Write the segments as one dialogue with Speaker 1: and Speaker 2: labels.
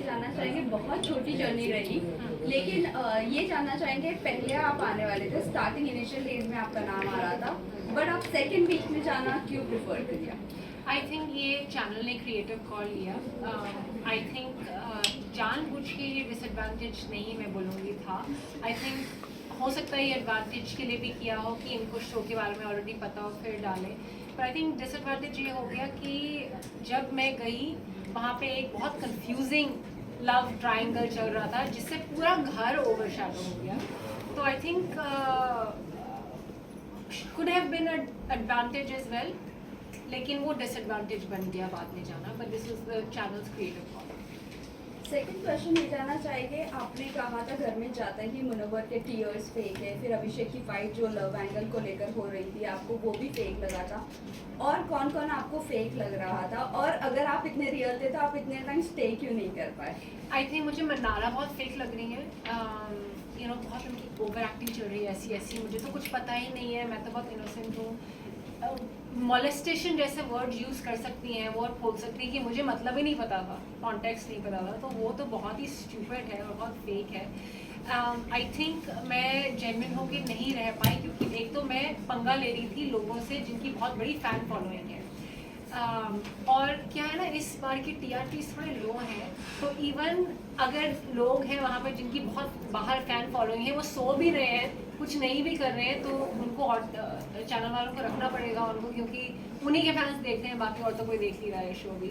Speaker 1: जानना चाहेंगे, बहुत छोटी जर्नी रही, लेकिन ये जानना चाहेंगे पहले आप आने वाले थे, स्टार्टिंग इनिशियल डेज में आपका नाम आ रहा था, बट आप सेकंड वीक में जाना क्यों प्रेफर किया?
Speaker 2: आई थिंक ये चैनल ने क्रिएटिव कॉल लिया। आई थिंक जानबूझ के ये डिसएडवांटेज नहीं मैं बोलूँगी था। आई थिंक हो सकता है ये एडवांटेज के लिए भी किया हो कि इनको शो के बारे में ऑलरेडी पता हो फिर डालें, पर आई थिंक डिसएडवांटेज ये हो गया कि जब मैं गई वहाँ पे एक बहुत कंफ्यूजिंग लव ट्रायंगल चल रहा था जिससे पूरा घर ओवरशैडो हो गया। तो I think could have been advantage as well, लेकिन वो डिसएडवांटेज बन गया बाद में जाना, but this is the channel's creative call.
Speaker 1: Second question ये जानना चाहेंगे, आपने कहा था घर में जाते ही मुनव्वर के टीयर्स फेक है, फिर अभिषेक की फाइट जो लव एंगल को लेकर हो रही थी आपको वो भी फेक लगा था, और कौन कौन आपको फेक लग रहा था, और अगर आप इतने रियल थे तो आप इतने टाइम स्टे क्यों नहीं कर पाए?
Speaker 2: आई थिंक मुझे मन्नारा बहुत फेक लग रही है। यू नो बहुत उनकी ओवर एक्टिंग चल रही है ऐसी ऐसी, मुझे तो कुछ पता ही नहीं है, मैं तो बहुत इनोसेंट हूँ। मॉलेस्टेशन जैसे वर्ड यूज़ कर सकती हैं वो, और बोल सकती हैं कि मुझे मतलब ही नहीं पता था, कॉन्टेक्स्ट नहीं पता था, तो वो तो बहुत ही स्टूपिड है और बहुत फेक है। आई थिंक मैं जेन्युइन होकर नहीं रह पाई क्योंकि एक तो मैं पंगा ले रही थी लोगों से जिनकी बहुत बड़ी फ़ैन फॉलोइंग है, और क्या है ना, इस बार की TRPs थोड़े लो हैं, तो इवन अगर लोग हैं वहाँ पर जिनकी बहुत बाहर फ़ैन फॉलोइंग है, वो सो भी रहे हैं, कुछ नहीं भी कर रहे हैं, तो उनको और चैनल वालों को रखना पड़ेगा उनको, क्योंकि उन्हीं के फैंस देखते हैं, बाकी और तो कोई देख नहीं रहा है शो भी।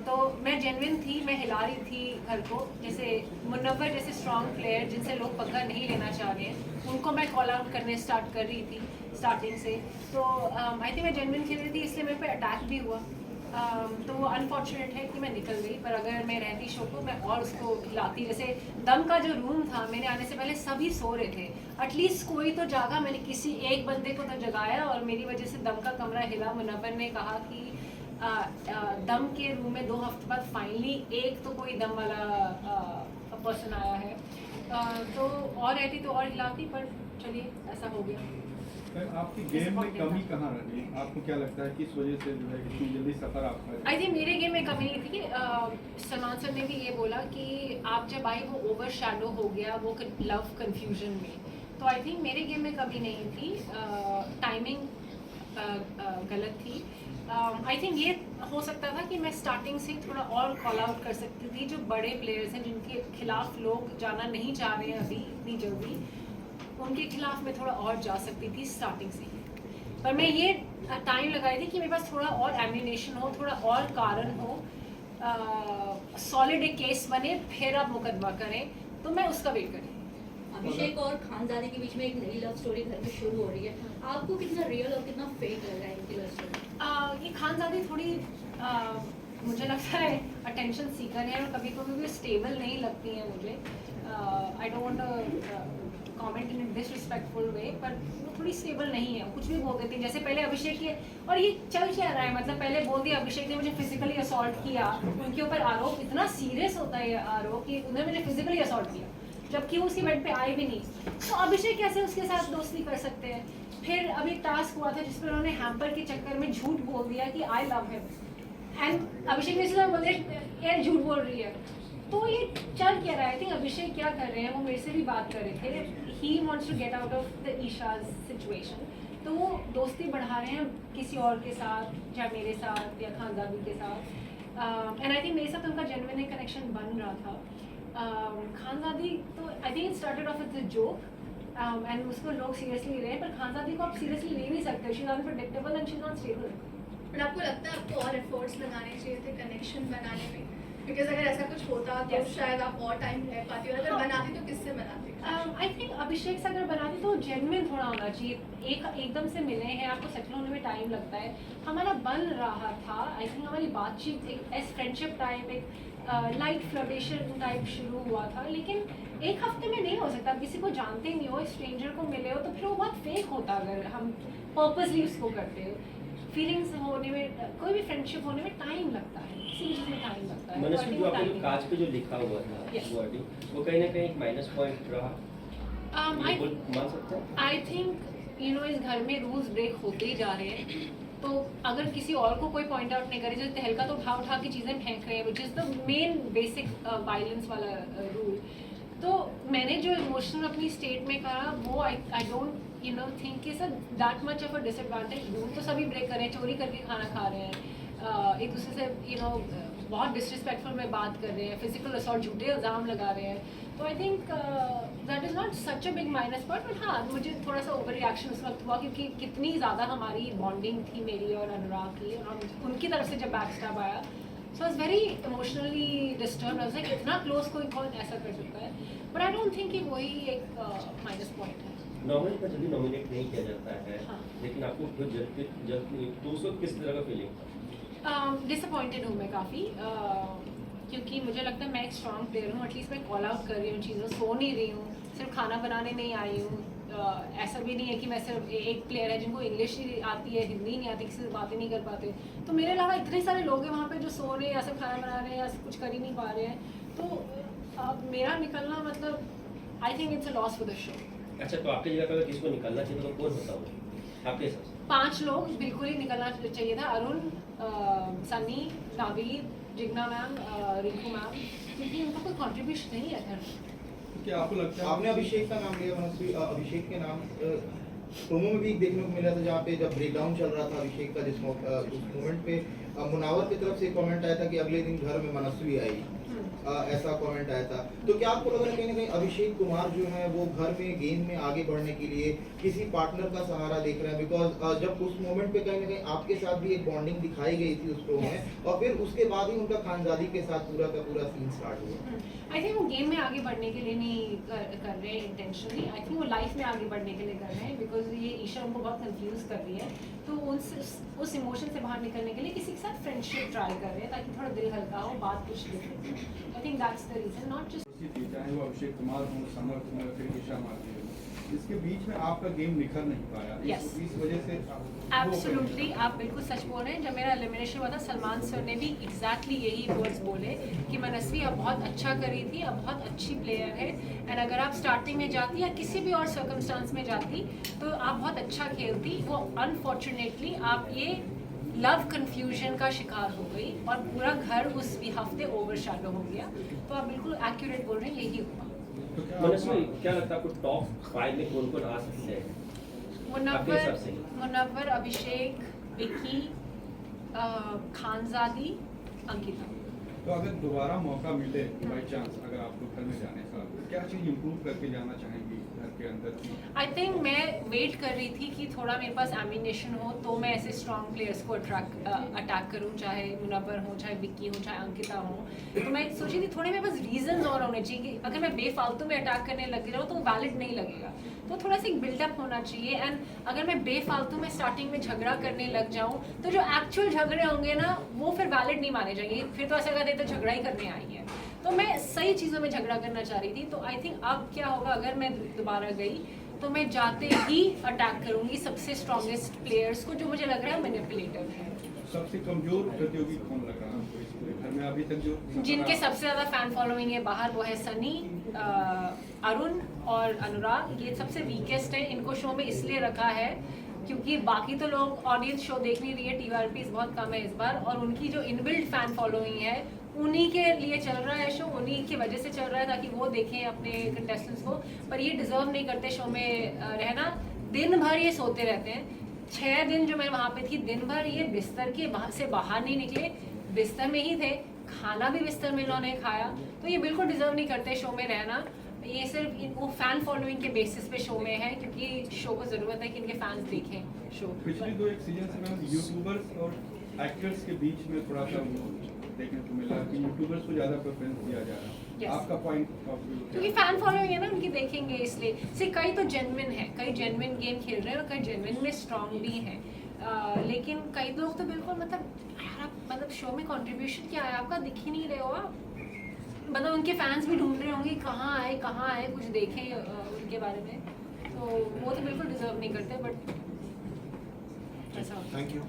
Speaker 2: तो मैं जेन्युइन थी, मैं हिला रही थी घर को, जैसे मुनव्वर जैसे स्ट्रॉन्ग प्लेयर जिनसे लोग पंगा नहीं लेना चाह रहे हैं उनको मैं कॉल आउट करने स्टार्ट कर रही थी स्टार्टिंग से। तो आई थिंक मैं जेन्युइन खेल रही थी, इसलिए मेरे पे अटैक भी हुआ। तो वो अनफॉर्चुनेट है कि मैं निकल गई, पर अगर मैं रहती शो को मैं और उसको हिलाती। जैसे दम का जो रूम था, मैंने आने से पहले सभी सो रहे थे, एटलीस्ट कोई तो जागा, मैंने किसी एक बंदे को तो जगाया, और मेरी वजह से दम का कमरा हिला। मुनव्वर ने कहा कि दम के रूम में 2 हफ्ते बाद फाइनली एक तो कोई दम वाला पर्सन आया है। तो और रहती तो और हिलाती, पर चलिए ऐसा हो गया।
Speaker 3: आपकी गेम में कमी कहाँ रही? आपको क्या लगता है किस वजह से जो है इतनी जल्दी सफर आपका?
Speaker 2: आई थिंक मेरे गेम में कमी नहीं थी। सलमान सर ने भी ये बोला कि आप जब आई वो ओवर शैडो हो गया वो लव कन्फ्यूजन में, तो आई थिंक मेरे गेम में कमी नहीं थी, टाइमिंग गलत थी। आई थिंक ये हो सकता था कि मैं स्टार्टिंग से थोड़ा और कॉल आउट कर सकती थी, जो बड़े प्लेयर्स हैं जिनके खिलाफ लोग जाना नहीं चाह रहे हैं अभी इतनी जल्दी, उनके खिलाफ मैं थोड़ा और जा सकती थी स्टार्टिंग से ही। पर मैं ये टाइम लगाई थी कि मेरे पास थोड़ा और एम्यूनेशन हो, थोड़ा और कारण हो, सॉलिड एक केस बने, फिर आप मुकदमा करें, तो मैं उसका वेट करी।
Speaker 4: अभिषेक और खानजादी के बीच में एक नई लव स्टोरी घर में शुरू हो रही है, आपको कितना रियल और कितना फेक लग रहा है इनकी लव स्टोरी? ये
Speaker 2: खानजादी थोड़ी मुझे लगता है अटेंशन सीकर है, और कभी कभी स्टेबल नहीं लगती हैं मुझे। I don't want comment in disrespectful way, पर वो थोड़ी स्टेबल नहीं है, कुछ भी बोल देती है। जैसे पहले अभिषेक के, और ये चल क्या रहा है, मतलब पहले बोल दिया अभिषेक ने मुझे फिजिकली असॉल्ट किया, उनके ऊपर आरोप इतना सीरियस होता है आरोप कि उन्होंने मुझे फिजिकली असॉल्ट किया, जबकि वो उसकी बेड पे आए भी नहीं, तो अभिषेक कैसे उसके साथ दोस्ती कर सकते हैं? फिर अभी टास्क हुआ था जिसमें उन्होंने हैम्पर के चक्कर में झूठ बोल दिया कि आई लव हिम, एंड अभिषेक ने इसलिए बोले यार झूठ बोल रही है, तो ये चल क्या रहा है? आई थिंक अभिषेक क्या कर रहे हैं, वो मेरे से भी बात कर रहे थे, he wants to get out of the Isha's situation, तो वो दोस्ती बढ़ा रहे हैं किसी और के साथ, चाहे मेरे साथ या खानजादी के साथ, एंड आई थिंक मेरे साथ उनका जेन्युइन कनेक्शन बन रहा था। खानजादी तो I think it started off with a joke, and उसको लोग सीरियसली ले रहे हैं, पर खानजादी को आप सीरियसली ले नहीं सकते, she is unpredictable and she is not stable.
Speaker 5: पर आपको लगता है आपको और एफर्ट्स लगाने चाहिए थे कनेक्शन बनाने में? बिकॉज अगर ऐसा कुछ होता तो शायद आप और टाइम रह पाती, और अगर बनाती तो किससे बनाती?
Speaker 2: आई थिंक अभिषेक से अगर बनाती तो जेन्युइन थोड़ा होना चाहिए। एकदम से मिले हैं, आपको सेटल होने में टाइम लगता है, हमारा बन रहा था। आई थिंक हमारी बातचीत एक एज फ्रेंडशिप टाइप, एक लाइट फ्लर्टेशन टाइप शुरू हुआ था, लेकिन एक हफ्ते में नहीं हो सकता। किसी को जानते नहीं हो, स्ट्रेंजर को मिले हो, तो फिर वो बहुत फेक होता अगर हम पर्पसली उसको करते हो। फीलिंग्स होने में, कोई भी फ्रेंडशिप होने में टाइम लगता है, किसी भी चीज़ में टाइम लगता है।
Speaker 6: मनस्वी जो आपको कांच पे जो लिखा हुआ था वर्डिंग, वो कहीं ना कहीं एक माइनस पॉइंट रहा, मान सकते हैं?
Speaker 2: आई थिंक यू नो इस घर में रूल्स ब्रेक होते ही जा रहे हैं, तो अगर किसी और को कोई पॉइंट आउट नहीं करे, जैसे तहलका तो उठा उठा के चीज़ें फेंक रहे हैं, which is the main basic violence वाला रूल। तो मैंने जो इमोशनल अपनी स्टेट में कहा वो I don't think is that much of a disadvantage. Rule तो सभी ब्रेक कर रहे हैं, चोरी करके खाना खा रहे हैं, एक दूसरे से बहुत डिसरिस्पेक्टफुल में बात कर रहे हैं, फिजिकल असॉल्ट झूठे इल्ज़ाम लगा रहे हैं। तो I think that is not such a big minus point, but हाँ मुझे थोड़ा सा ओवर रिएक्शन उस वक्त हुआ क्योंकि कितनी ज़्यादा हमारी बॉन्डिंग थी मेरी और अनुराग की, और उनकी तरफ से जब बैक स्टैब आया so is very emotionally disturb. I was like इतना क्लोज कोई कौन ऐसा कर सकता है, बट आई डोंट थिंक कि वही एक माइनस पॉइंट है।
Speaker 6: नॉमिनेट का जल्दी नॉमिनेट नहीं किया जाता है,
Speaker 2: हाँ।
Speaker 6: लेकिन आपको खुद जब तो उस वक्त किस तरह का फीलिंग था?
Speaker 2: डिसअपॉइंटेड हूँ मैं काफ़ी, क्योंकि मुझे लगता है मैं एक स्ट्रॉन्ग प्लेयर हूँ, एटलीस्ट मैं कॉल आउट कर रही हूँ चीज़ों, सो नहीं रही हूँ, सिर्फ खाना बनाने नहीं आई हूँ। ऐसा भी नहीं है कि मैं सिर्फ एक प्लेयर है जिनको इंग्लिश ही आती है, हिंदी नहीं आती, किसी से बातें नहीं कर पाते। तो मेरे अलावा इतने सारे लोग हैं वहाँ पे जो सो रहे हैं या सिर्फ खाना बना रहे हैं या कुछ कर ही नहीं पा रहे हैं। तो मेरा निकलना मतलब I think it's a loss for the show.
Speaker 6: अच्छा, तो आपकी जगह पे अगर किसी को निकलना चाहिए तो कौन होता वो आपके हिसाब से?
Speaker 2: 5 लोग बिल्कुल ही निकलना चाहिए था, अरुण, सनी, नावीद, जिग्ना मैम, रिंकू मैम, क्योंकि उनका कोई कंट्रीब्यूशन नहीं है घर में।
Speaker 3: क्या आपको लगता है
Speaker 7: आपने अभिषेक का नाम लिया, मनस्वी अभिषेक के नाम प्रोमो में भी देखने को मिला था जहाँ पे जब ब्रेकडाउन चल रहा था अभिषेक का, उस मोमेंट पे मुनावर की तरफ से कमेंट आया था कि अगले दिन घर में मनस्वी आई, ऐसा कमेंट आया था। तो क्या आपको लग रहा है कहीं ना कहीं अभिषेक कुमार जो है वो घर में गेम में आगे बढ़ने के लिए किसी पार्टनर का सहारा देख रहे हैं? बिकॉज जब उस मोमेंट पे कहीं ना कहीं आपके साथ भी एक बॉन्डिंग दिखाई गई थी उस प्रोमो में, और फिर उसके बाद ही उनका खानजादी के साथ पूरा का पूरा सीन स्टार्ट हुआ।
Speaker 2: आई थिंक वो गेम में आगे बढ़ने के लिए नहीं कर रहे हैं इंटेंशनली, आई थिंक वो लाइफ में आगे बढ़ने के लिए कर रहे हैं, बिकॉज ये ईशा उनको बहुत कंफ्यूज कर रही है। तो उस इमोशन से बाहर निकलने के लिए किसी के साथ फ्रेंडशिप ट्राई कर रहे हैं ताकि थोड़ा दिल हल्का हो, बात कुछ लिखे। I think that's the reason, not just
Speaker 3: चाहे वो अभिषेक कुमार हो, समर हो, फिर ईशा मार्गी हो, इसके बीच में आपका गेम निखर नहीं पाया।
Speaker 2: Yes.
Speaker 3: इस वजह से
Speaker 2: एब्सोल्युटली, आप बिल्कुल सच बोल रहे हैं। जब मेरा एलिमिनेशन हुआ था सलमान सर ने भी एग्जैक्टली यही वर्ड्स बोले कि मनस्वी अब बहुत अच्छा कर रही थी, अब बहुत अच्छी प्लेयर है, एंड अगर आप स्टार्टिंग में जाती या किसी भी और सर्कमस्टांस में जाती तो आप बहुत अच्छा खेलती। वो अनफॉर्चुनेटली आप ये लव कन्फ्यूजन का शिकार हो गई और पूरा घर उस हफ्ते ओवरशैडो हो गया। तो आप बिल्कुल एक्यूरेट बोल रहे हैं, यही हुआ।
Speaker 3: तो क्या
Speaker 6: मनस्वी, क्या लगता है आपको टॉप 5 में कौन कौन आ सकते हैं? आपके हिसाब से?
Speaker 2: मुनव्वर, अभिषेक, विक्की, खानजादी, अंकिता।
Speaker 3: तो अगर दोबारा मौका मिले बाई चांस अगर आपको घर में जाने का, तो क्या चीज़ इम्प्रूव करके जाना चाहेंगी घर के अंदर की?
Speaker 2: आई थिंक मैं वेट कर रही थी कि थोड़ा मेरे पास एमिनेशन हो तो मैं ऐसे स्ट्रॉन्ग प्लेयर्स को अटैक करूं, चाहे मुनव्वर हो, चाहे विक्की हो, चाहे अंकिता हो। तो मैं सोची थी थोड़े मेरे पास रीजंस और होने चाहिए कि अगर मैं बेफालतू में अटैक करने लग रहा हूँ तो वो वैलिड नहीं लगेगा। तो थोड़ा सा एक बिल्डअप होना चाहिए, एंड अगर मैं बेफालतू में स्टार्टिंग में झगड़ा करने लग जाऊँ तो जो एक्चुअल झगड़े होंगे ना वो फिर वैलिड नहीं माने जाएंगे, फिर तो ऐसा कहते तो झगड़ा ही करने आई है। तो मैं सही चीज़ों में झगड़ा करना चाह रही थी। तो आई थिंक अब क्या होगा, अगर मैं दोबारा गई तो मैं जाते ही अटैक करूंगी सबसे स्ट्रॉन्गेस्ट प्लेयर्स को जो मुझे लग रहा है मैनिपुलेटिव है।
Speaker 3: सबसे कमजोर प्रतियोगी कौन लग रहा है आपको इस पूरे घर में अभी तक जो
Speaker 2: जिनके सबसे ज़्यादा फैन फॉलोइंग है बाहर, वो है सनी, अरुण और अनुराग। ये सबसे वीकेस्ट है। इनको शो में इसलिए रखा है क्योंकि बाकी तो लोग ऑडियंस शो देख नहीं रही है, TRPs बहुत कम है इस बार, और उनकी जो इनबिल्ट फैन फॉलोइंग है उन्हीं के लिए चल रहा है शो, उन्हीं की वजह से चल रहा है ताकि वो देखें अपने कंटेस्टेंट्स को। पर ये डिजर्व नहीं करते शो में रहना। दिन भर ये सोते रहते हैं। 6 दिन जो मैं वहाँ पे थी, दिन भर ये बिस्तर के से बाहर नहीं निकले, बिस्तर में ही थे, खाना भी बिस्तर में इन्होंने खाया। तो ये बिल्कुल डिजर्व नहीं करते शो में रहना। ये सिर्फ वो फैन फॉलोइंग के बेसिस पे शो में है क्योंकि शो को ज़रूरत है कि इनके फैंस देखें शो।
Speaker 3: पिछली 2 सीजन से मैम यूट्यूबर्स और एक्टर्स के बीच में थोड़ा सा देखने को मिला कि यूट्यूबर्स को ज़्यादा प्रेफरेंस दिया जा रहा है।
Speaker 2: Yes.
Speaker 3: आपका पॉइंट ऑफ व्यू?
Speaker 2: क्योंकि फैन फॉलोइंग है ना उनकी, देखेंगे इसलिए से। कई तो जेन्युइन है, कई जेन्युइन गेम खेल रहे हैं और कई जेन्युइन में स्ट्रॉन्ग भी हैं। लेकिन कई लोग तो बिल्कुल मतलब यार आप मतलब शो में कंट्रीब्यूशन क्या है आपका, दिख ही नहीं रहे हो आप। मतलब उनके फैंस भी ढूंढ रहे होंगे कहाँ आए कुछ देखें उनके बारे में। तो वो तो बिल्कुल डिजर्व नहीं करते, बट ऐसा होता है।
Speaker 7: Thank you.